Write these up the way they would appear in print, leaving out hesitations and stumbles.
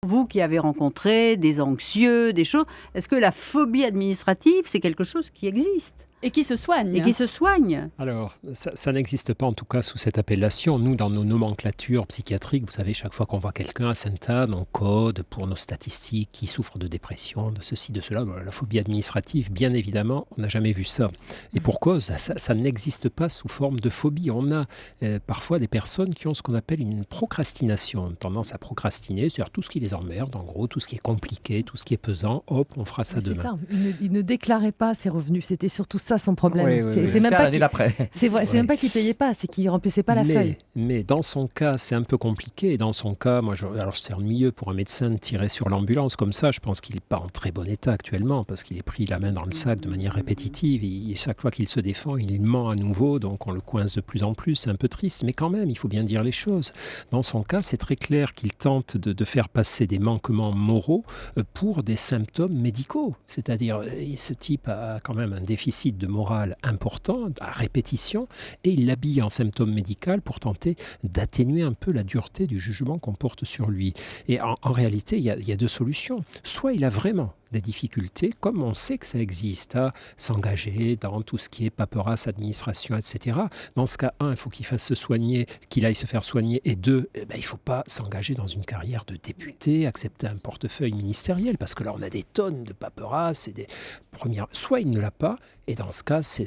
Vous qui avez rencontré des anxieux, des choses, est-ce que la phobie administrative, c'est quelque chose qui existe Et qui se soigne. et qui se soigne? Alors, ça n'existe pas en tout cas sous cette appellation. Nous, dans nos nomenclatures psychiatriques, vous savez, chaque fois qu'on voit quelqu'un à Sainte-Anne, on code pour nos statistiques qui souffre de dépression, de ceci, de cela. Voilà, la phobie administrative, bien évidemment, on n'a jamais vu ça. Et pour cause, ça n'existe pas sous forme de phobie. On a parfois des personnes qui ont ce qu'on appelle une procrastination, une tendance à procrastiner, c'est-à-dire tout ce qui les emmerde, en gros, tout ce qui est compliqué, tout ce qui est pesant, hop, on fera ça C'est demain. ça, il ne déclarait pas ses revenus, c'était surtout ça son problème. Oui, oui, oui. C'est même Faire pas l'année d'après. c'est vrai, c'est même pas qu'il payait pas, c'est qu'il remplissait pas la feuille. Mais dans son cas, c'est un peu compliqué. Et dans son cas, alors c'est ennuyeux pour un médecin de tirer sur l'ambulance comme ça. Je pense qu'il n'est pas en très bon état actuellement parce qu'il est pris la main dans le sac de manière répétitive. Et chaque fois qu'il se défend, il ment à nouveau. Donc on le coince de plus en plus. C'est un peu triste, mais quand même, il faut bien dire les choses. Dans son cas, c'est très clair qu'il tente de faire passer des manquements moraux pour des symptômes médicaux. C'est-à-dire, ce type a quand même un déficit de morale important, à répétition, et il l'habille en symptôme médical pour tenter d'atténuer un peu la dureté du jugement qu'on porte sur lui. Et en réalité, il y a deux solutions. Soit il a vraiment des difficultés, comme on sait que ça existe, à s'engager dans tout ce qui est paperasse, administration, etc. Dans ce cas, un, il faut qu'il fasse se soigner, qu'il aille se faire soigner, et deux, il ne faut pas s'engager dans une carrière de député, accepter un portefeuille ministériel, parce que là, on a des tonnes de paperasse et des premières... Soit il ne l'a pas, et dans ce cas, c'est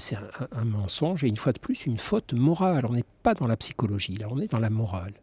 un mensonge, et une fois de plus, une faute morale. On n'est pas dans la psychologie, là, on est dans la morale.